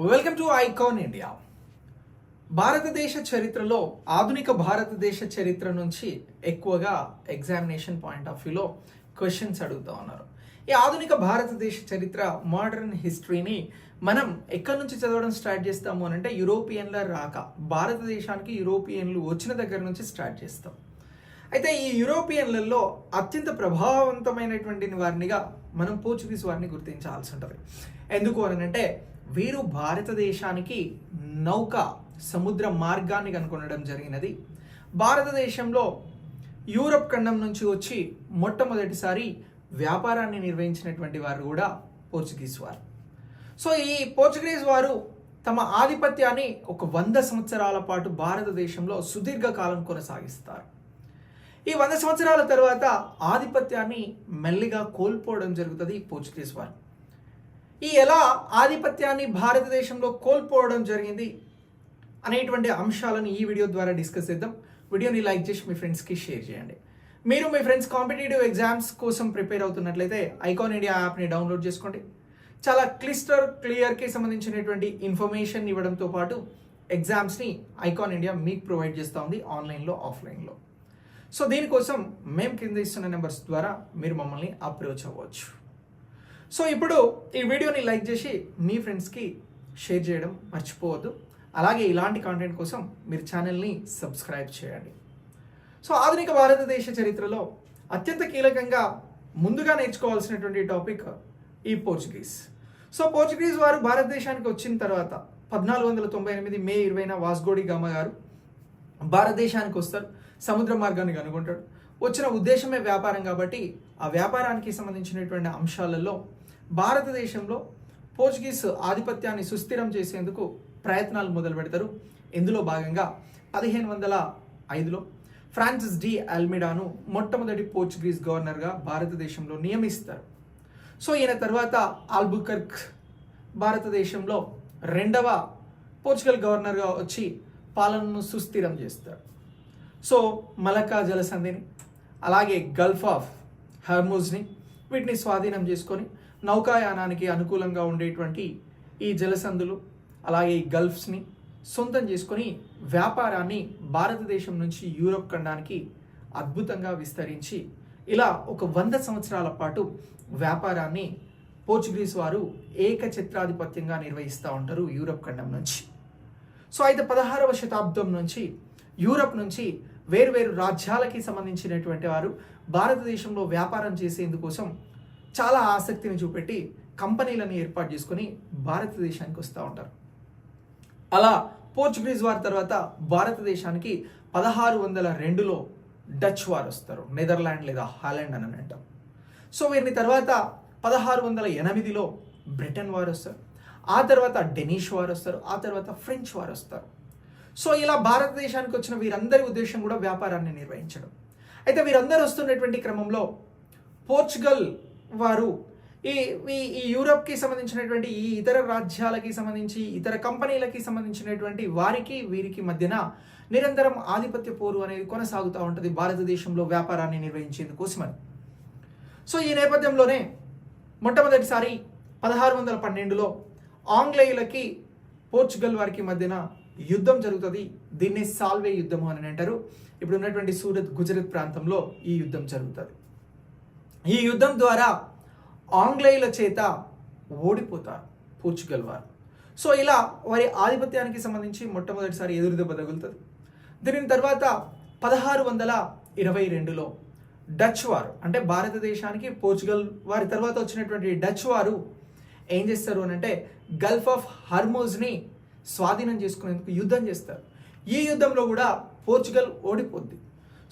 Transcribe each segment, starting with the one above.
Welcome to icon India. భారతదేశ చరిత్రలో ఆధునిక భారతదేశ చరిత్ర నుంచి ఎక్కువగా ఎగ్జామినేషన్ పాయింట్ ఆఫ్ వ్యూలో క్వశ్చన్స్ అడుగుతూ ఉన్నారు. ఈ ఆధునిక భారతదేశ చరిత్ర మోడర్న్ హిస్టరీని మనం ఎక్కడి నుంచి చదవడం స్టార్ట్ చేస్తాము అని అంటే యూరోపియన్ల రాక, భారతదేశానికి యూరోపియన్లు వచ్చిన దగ్గర నుంచి స్టార్ట్ చేస్తాం. అయితే ఈ యూరోపియన్లలో అత్యంత ప్రభావవంతమైనటువంటి వారినిగా మనం పోర్చుగీస్ వారిని గుర్తించాల్సి ఉంటుంది. ఎందుకు అని అంటే వీరు భారతదేశానికి నౌక సముద్ర మార్గాన్ని కనుగొనడం జరిగినది. భారతదేశంలో యూరప్ ఖండం నుంచి వచ్చి మొట్టమొదటిసారి వ్యాపారాన్ని నిర్వహించినటువంటి వారు కూడా పోర్చుగీస్ వారు. సో ఈ పోర్చుగీస్ వారు తమ ఆధిపత్యాన్ని ఒక 100 సంవత్సరాల పాటు భారతదేశంలో సుదీర్ఘకాలం కొనసాగిస్తారు. ఈ 100 సంవత్సరాల తర్వాత ఆధిపత్యాన్ని మెల్లిగా కోల్పోవడం జరుగుతుంది పోర్చుగీస్ వారు. ఈ ఎలా ఆధిపత్యాన్ని భారతదేశంలో కోల్పోవడం జరిగింది అనేటువంటి అంశాలను ఈ వీడియో ద్వారా డిస్కస్ చేద్దాం. వీడియోని లైక్ చేసి మీ ఫ్రెండ్స్కి షేర్ చేయండి. మీరు మీ ఫ్రెండ్స్ కాంపిటేటివ్ ఎగ్జామ్స్ కోసం ప్రిపేర్ అవుతున్నట్లయితే ఐకాన్ ఇండియా యాప్ని డౌన్లోడ్ చేసుకోండి. చాలా క్లియర్కి సంబంధించినటువంటి ఇన్ఫర్మేషన్ ఇవ్వడంతో పాటు ఎగ్జామ్స్ని ఐకాన్ ఇండియా మీకు ప్రొవైడ్ చేస్తూ ఉంది ఆన్లైన్లో ఆఫ్లైన్లో. సో దీనికోసం మేము కింద ఇస్తున్న నెంబర్స్ ద్వారా మీరు మమ్మల్ని అప్రోచ్ అవ్వచ్చు. సో ఇప్పుడు ఈ వీడియోని లైక్ చేసి మీ ఫ్రెండ్స్కి షేర్ చేయడం మర్చిపోవద్దు. అలాగే ఇలాంటి కాంటెంట్ కోసం మీరు ఛానల్ని సబ్స్క్రైబ్ చేయండి. సో ఆధునిక భారతదేశ చరిత్రలో అత్యంత కీలకంగా ముందుగా నేర్చుకోవాల్సినటువంటి టాపిక్ ఈ పోర్చుగీస్. సో పోర్చుగీస్ వారు భారతదేశానికి వచ్చిన తర్వాత 1498 మే 20న వాస్కో డి గామా గారు భారతదేశానికి వస్తారు. సముద్ర మార్గాన్ని కనుగొంటాడు. వచ్చిన ఉద్దేశమే వ్యాపారం కాబట్టి ఆ వ్యాపారానికి సంబంధించినటువంటి అంశాలలో భారతదేశంలో పోర్చుగీస్ ఆధిపత్యాన్ని సుస్థిరం చేసేందుకు ప్రయత్నాలు మొదలు పెడతారు. ఇందులో భాగంగా 1505లో ఫ్రాన్సిస్ డి అల్మిడాను మొట్టమొదటి పోర్చుగీస్ గవర్నర్గా భారతదేశంలో నియమిస్తారు. సో ఈయన తర్వాత ఆల్బుకర్క్ భారతదేశంలో 2వ పోర్చుగల్ గవర్నర్గా వచ్చి పాలనను సుస్థిరం చేస్తారు. సో మలక్కా జలసంధిని అలాగే గల్ఫ్ ఆఫ్ హర్ముజ్ని వీటిని స్వాధీనం చేసుకొని నౌకాయానానికి అనుకూలంగా ఉండేటువంటి ఈ జలసంధులు అలాగే ఈ గల్ఫ్స్ని సొంతం చేసుకొని వ్యాపారాన్ని భారతదేశం నుంచి యూరప్ ఖండానికి అద్భుతంగా విస్తరించి ఇలా ఒక 100 సంవత్సరాల పాటు వ్యాపారాన్ని పోర్చుగీస్ వారు ఏకఛత్రాధిపత్యంగా నిర్వహిస్తూ ఉంటారు యూరప్ ఖండం నుంచి. సో అయితే 16వ శతాబ్దం నుంచి యూరప్ నుంచి వేరువేరు రాజ్యాలకి సంబంధించినటువంటి వారు భారతదేశంలో వ్యాపారం చేసేందుకోసం చాలా ఆసక్తిని చూపెట్టి కంపెనీలను ఏర్పాటు చేసుకొని భారతదేశానికి వస్తూ ఉంటారు. అలా పోర్చుగీస్ వారి తర్వాత భారతదేశానికి 1602లో డచ్ వారు వస్తారు. నెదర్లాండ్ లేదా హాలాండ్ అని అంటాం. సో వీరిని తర్వాత 1608లో బ్రిటన్ వారు వస్తారు. ఆ తర్వాత డెనిష్ వారు వస్తారు. ఆ తర్వాత ఫ్రెంచ్ వారు వస్తారు. సో ఇలా భారతదేశానికి వచ్చిన వీరందరి ఉద్దేశం కూడా వ్యాపారాన్ని నిర్వహించడం. అయితే వీరందరూ వస్తున్నటువంటి క్రమంలో పోర్చుగల్ వారు ఈ యూరప్కి సంబంధించినటువంటి ఈ ఇతర రాజ్యాలకి సంబంధించి ఇతర కంపెనీలకి సంబంధించినటువంటి వారికి వీరికి మధ్యన నిరంతరం ఆధిపత్య పోరు అనేది కొనసాగుతూ ఉంటుంది భారతదేశంలో వ్యాపారాన్ని నిర్వహించేందుకోసమని. సో ఈ నేపథ్యంలోనే మొట్టమొదటిసారి 1612లో ఆంగ్లేయులకి పోర్చుగల్ వారికి మధ్యన యుద్ధం జరుగుతుంది. దీన్ని సాల్వే యుద్ధం అని అంటారు. ఇప్పుడు ఉన్నటువంటి సూరత్ గుజరాత్ ప్రాంతంలో ఈ యుద్ధం జరుగుతుంది. ఈ యుద్ధం ద్వారా ఆంగ్లేయుల చేత ఓడిపోతారు పోర్చుగల్ వారు. సో ఇలా వారి ఆధిపత్యానికి సంబంధించి మొట్టమొదటిసారి ఎదురుదెబ్బ తగులుతుంది. దీని తర్వాత 1622లో డచ్ వారు అంటే భారతదేశానికి పోర్చుగల్ వారి తర్వాత వచ్చినటువంటి డచ్ వారు ఏం చేస్తారు అని అంటే గల్ఫ్ ఆఫ్ హర్మోజ్ని స్వాధీనం చేసుకునేందుకు యుద్ధం చేస్తారు. ఈ యుద్ధంలో కూడా పోర్చుగల్ ఓడిపోద్ది.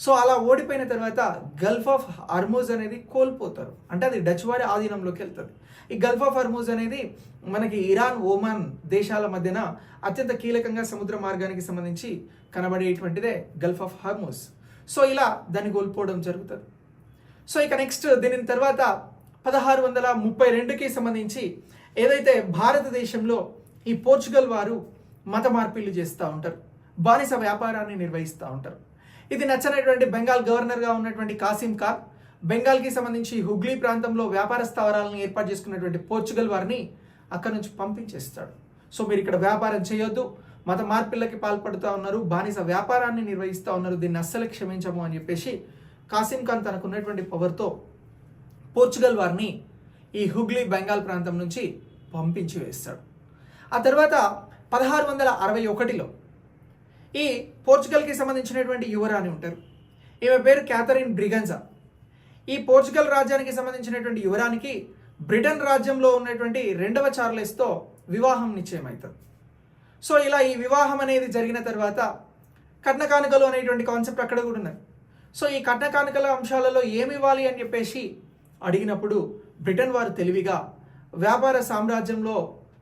సో అలా ఓడిపోయిన తర్వాత గల్ఫ్ ఆఫ్ హర్మోజ్ అనేది కోల్పోతారు. అంటే అది డచ్ వారి ఆధీనంలోకి వెళ్తుంది. ఈ గల్ఫ్ ఆఫ్ హర్మోజ్ అనేది మనకి ఇరాన్, ఒమాన్ దేశాల మధ్యన అత్యంత కీలకంగా సముద్ర మార్గానికి సంబంధించి కనబడేటువంటిదే గల్ఫ్ ఆఫ్ హర్మోజ్. సో ఇలా దాన్ని కోల్పోవడం జరుగుతుంది. సో ఇక నెక్స్ట్ దీని తర్వాత 1632కి సంబంధించి ఏదైతే భారతదేశంలో ఈ పోర్చుగల్ వారు మత మార్పిళ్లు చేస్తూ ఉంటారు, బానిస వ్యాపారాన్ని నిర్వహిస్తూ ఉంటారు. ఇది నచ్చనటువంటి బెంగాల్ గవర్నర్గా ఉన్నటువంటి కాసిం ఖాన్ బెంగాల్కి సంబంధించి హుగ్లీ ప్రాంతంలో వ్యాపార స్థావరాలను ఏర్పాటు చేసుకున్నటువంటి పోర్చుగల్ వారిని అక్కడ నుంచి పంపించేస్తాడు. సో మీరు ఇక్కడ వ్యాపారం చేయొద్దు, మత మార్పిళ్ళకి పాల్పడుతూ ఉన్నారు, బానిస వ్యాపారాన్ని నిర్వహిస్తూ ఉన్నారు, దీన్ని అస్సలు క్షమించము అని చెప్పేసి కాసిం ఖాన్ తనకున్నటువంటి పవర్తో పోర్చుగల్ వారిని ఈ హుగ్లీ బెంగాల్ ప్రాంతం నుంచి పంపించి వేస్తాడు. ఆ తర్వాత 1661లో ఈ పోర్చుగల్కి సంబంధించినటువంటి యువరాణి ఉంటారు, ఈమె పేరు క్యాథరిన్ బ్రిగన్జా. ఈ పోర్చుగల్ రాజ్యానికి సంబంధించినటువంటి యువరానికి బ్రిటన్ రాజ్యంలో ఉన్నటువంటి 2వ చార్లెస్తో వివాహం నిశ్చయమవుతుంది. సో ఇలా ఈ వివాహం అనేది జరిగిన తర్వాత కట్నకానుకలు అనేటువంటి కాన్సెప్ట్ అక్కడ కూడా ఉన్నది. సో ఈ కట్నకానుకల అంశాలలో ఏమి ఇవ్వాలి అని చెప్పేసి అడిగినప్పుడు బ్రిటన్ వారు తెలివిగా వ్యాపార సామ్రాజ్యంలో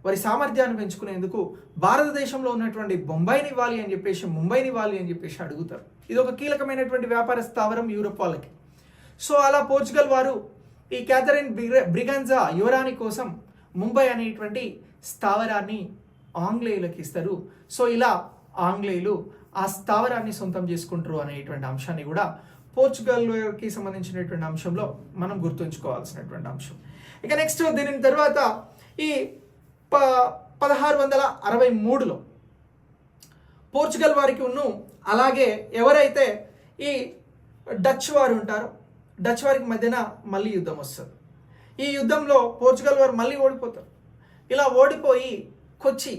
వారి సామర్థ్యాన్ని పెంచుకునేందుకు భారతదేశంలో ఉన్నటువంటి బొంబాయిని ఇవ్వాలి అని చెప్పేసి, ముంబైని ఇవ్వాలి అని చెప్పేసి అడుగుతారు. ఇది ఒక కీలకమైనటువంటి వ్యాపార స్థావరం యూరోప్ వాళ్ళకి. సో అలా పోర్చుగల్ వారు ఈ క్యాథరిన్ బ్రిగన్జా యువరాణి కోసం ముంబై అనేటువంటి స్థావరాన్ని ఆంగ్లేయులకు ఇస్తారు. సో ఇలా ఆంగ్లేయులు ఆ స్థావరాన్ని సొంతం చేసుకుంటారు అనేటువంటి అంశాన్ని కూడా పోర్చుగల్కి సంబంధించినటువంటి అంశంలో మనం గుర్తుంచుకోవాల్సినటువంటి అంశం. ఇక నెక్స్ట్ దీని తర్వాత ఈ 1663లో పోర్చుగల్ వారికి అలాగే ఎవరైతే ఈ డచ్ వారు ఉంటారో డచ్ వారికి మధ్యన మళ్ళీ యుద్ధం వస్తుంది. ఈ యుద్ధంలో పోర్చుగల్ వారు మళ్ళీ ఓడిపోతారు. ఇలా ఓడిపోయి కొచ్చి,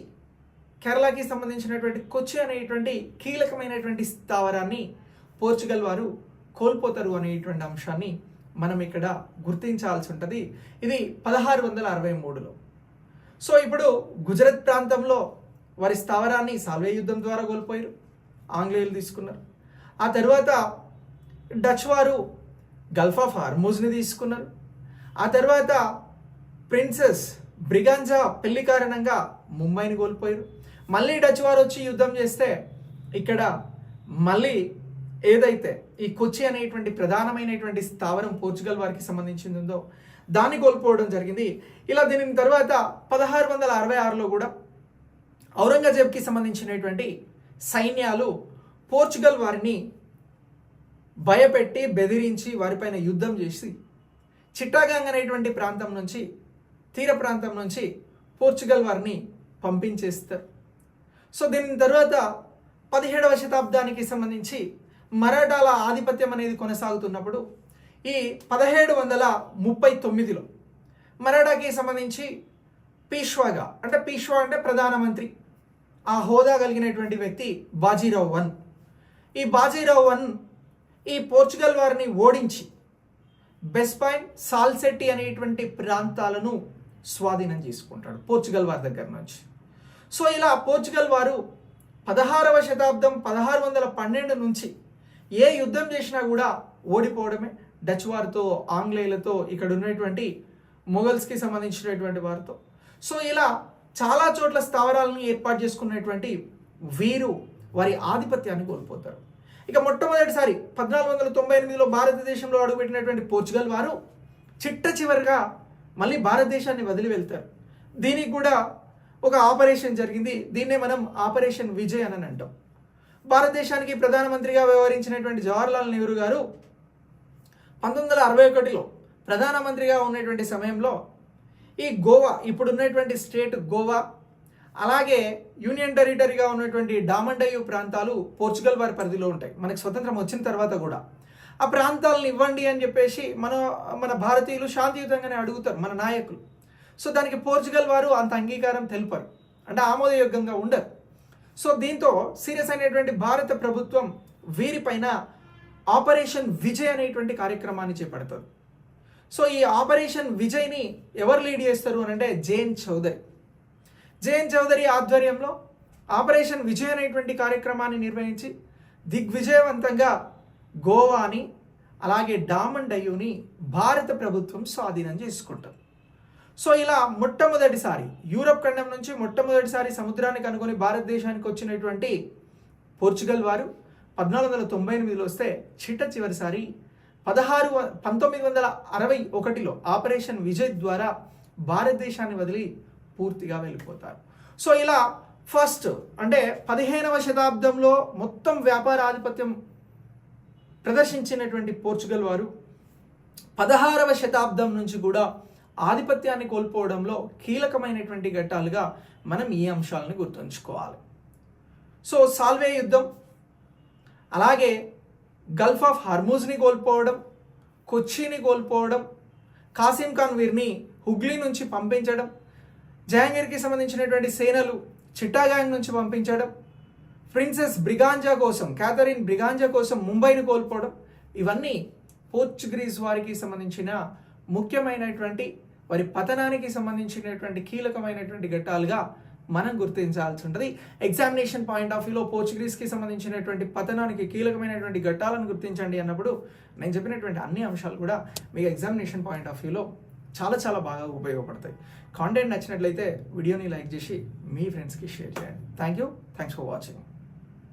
కేరళకి సంబంధించినటువంటి కొచ్చి అనేటువంటి కీలకమైనటువంటి స్థావరాన్ని పోర్చుగల్ వారు కోల్పోతారు అనేటువంటి అంశాన్ని మనం ఇక్కడ గుర్తించాల్సి ఉంటుంది. ఇది 1663లో. సో ఇప్పుడు గుజరాత్ ప్రాంతంలో వారి స్థావరాన్ని సాల్వే యుద్ధం ద్వారా కోల్పోయారు, ఆంగ్లేయులు తీసుకున్నారు. ఆ తర్వాత డచ్ వారు గల్ఫ్ ఆఫ్ హార్మూజ్ని తీసుకున్నారు. ఆ తర్వాత ప్రిన్సెస్ బ్రిగాంజా పెళ్లి కారణంగా ముంబైని కోల్పోయారు. మళ్ళీ డచ్ వారు వచ్చి యుద్ధం చేస్తే ఇక్కడ మళ్ళీ ఏదైతే ఈ కొచ్చి అనేటువంటి ప్రధానమైనటువంటి స్థావరం పోర్చుగల్ వారికి సంబంధించింది ఉందో దాన్ని కోల్పోవడం జరిగింది. ఇలా దీని తర్వాత 1666లో కూడా ఔరంగజేబ్కి సంబంధించినటువంటి సైన్యాలు పోర్చుగల్ వారిని భయపెట్టి బెదిరించి వారిపైన యుద్ధం చేసి చిట్టాగాంగ్ అనేటువంటి ప్రాంతం నుంచి, తీర ప్రాంతం నుంచి పోర్చుగల్ వారిని పంపించేస్తారు. సో దీని తర్వాత 17వ శతాబ్దానికి సంబంధించి మరాఠాల ఆధిపత్యం అనేది కొనసాగుతున్నప్పుడు ఈ 1739లో మరాఠాకి సంబంధించి పీష్వా అంటే ప్రధానమంత్రి ఆ హోదా కలిగినటువంటి వ్యక్తి బాజీరావ్ వన్. ఈ బాజీరావ్ వన్ ఈ పోర్చుగల్ వారిని ఓడించి బెస్పైన్, సాల్సెట్టి అనేటువంటి ప్రాంతాలను స్వాధీనం చేసుకుంటాడు పోర్చుగల్ వారి దగ్గర నుంచి. సో ఇలా పోర్చుగల్ వారు 16వ శతాబ్దం 1612 నుంచి ఏ యుద్ధం చేసినా కూడా ఓడిపోవడమే. డచ్ వారితో, ఆంగ్లేయులతో, ఇక్కడ ఉన్నటువంటి మొఘల్స్కి సంబంధించినటువంటి వారితో. సో ఇలా చాలా చోట్ల స్థావరాలను ఏర్పాటు చేసుకున్నటువంటి వీరు వారి ఆధిపత్యాన్ని కోల్పోతారు. ఇక మొట్టమొదటిసారి 1498లో భారతదేశంలో అడుగుపెట్టినటువంటి పోర్చుగల్ వారు చిట్ట చివరిగా మళ్ళీ భారతదేశాన్ని వదిలి వెళ్తారు. దీనికి కూడా ఒక ఆపరేషన్ జరిగింది. దీన్నే మనం ఆపరేషన్ విజయ్ అని అంటాం. భారతదేశానికి ప్రధానమంత్రిగా వ్యవహరించినటువంటి జవహర్లాల్ నెహ్రూ గారు 1961లో ప్రధానమంత్రిగా ఉన్నటువంటి సమయంలో ఈ గోవా, ఇప్పుడున్నటువంటి స్టేట్ గోవా, అలాగే యూనియన్ టెరిటరీగా ఉన్నటువంటి డామండయ్యు ప్రాంతాలు పోర్చుగల్ వారి పరిధిలో ఉంటాయి. మనకి స్వతంత్రం వచ్చిన తర్వాత కూడా ఆ ప్రాంతాలను ఇవ్వండి అని చెప్పేసి మన భారతీయులు శాంతియుతంగానే అడుగుతారు, మన నాయకులు. సో దానికి పోర్చుగల్ వారు అంత అంగీకారం తెలిపారు, అంటే ఆమోదయోగ్యంగా ఉండరు. సో దీంతో సీరియస్ అయినటువంటి భారత ప్రభుత్వం వీరిపైన ఆపరేషన్ విజయ్ అనేటువంటి కార్యక్రమాన్ని చేపడుతుంది. సో ఈ ఆపరేషన్ విజయ్ని ఎవరు లీడ్ చేస్తారు అని అంటే జేఎన్ చౌదరి ఆధ్వర్యంలో ఆపరేషన్ విజయ్ అనేటువంటి కార్యక్రమాన్ని నిర్వహించి దిగ్విజయవంతంగా గోవాని అలాగే డామండయ్యుని భారత ప్రభుత్వం స్వాధీనం చేసుకుంటారు. సో ఇలా మొట్టమొదటిసారి యూరప్ ఖండం నుంచి మొట్టమొదటిసారి సముద్రాన్ని కనుగొని భారతదేశానికి వచ్చినటువంటి పోర్చుగల్ వారు 1498లో వస్తే చిట్ట చివరిసారి 1961లో ఆపరేషన్ విజయ్ ద్వారా భారతదేశాన్ని వదిలి పూర్తిగా వెళ్ళిపోతారు. సో ఇలా ఫస్ట్ అంటే 15వ శతాబ్దంలో మొత్తం వ్యాపార ఆధిపత్యం ప్రదర్శించినటువంటి పోర్చుగల్ వారు 16వ శతాబ్దం నుంచి కూడా ఆధిపత్యాన్ని కోల్పోవడంలో కీలకమైనటువంటి ఘట్టాలుగా మనం ఈ అంశాలను గుర్తుంచుకోవాలి. సో సాల్వే యుద్ధం, అలాగే గల్ఫ్ ఆఫ్ హర్మూజ్ని కోల్పోవడం, కొచ్చిని కోల్పోవడం, కాసిం ఖాన్ వీరిని హుగ్లీ నుంచి పంపించడం, జహాంగీర్కి సంబంధించినటువంటి సేనలు చిట్టాగాంగ్ నుంచి పంపించడం, ప్రిన్సెస్ బ్రిగాంజా కోసం, క్యాథరిన్ బ్రిగాంజా కోసం ముంబైని కోల్పోవడం, ఇవన్నీ పోర్చుగీస్ వారికి సంబంధించిన ముఖ్యమైనటువంటి వారి పతనానికి సంబంధించినటువంటి కీలకమైనటువంటి ఘట్టాలుగా మనం గుర్తించాల్సి ఉంటుంది. ఎగ్జామినేషన్ పాయింట్ ఆఫ్ వ్యూలో పోర్చుగీస్కి సంబంధించినటువంటి పతనానికి కీలకమైనటువంటి ఘట్టాలను గుర్తించండి అన్నప్పుడు నేను చెప్పినటువంటి అన్ని అంశాలు కూడా మీకు ఎగ్జామినేషన్ పాయింట్ ఆఫ్ వ్యూలో చాలా చాలా బాగా ఉపయోగపడతాయి. కాంటెంట్ నచ్చినట్లయితే వీడియోని లైక్ చేసి మీ ఫ్రెండ్స్కి షేర్ చేయండి. Thanks for watching.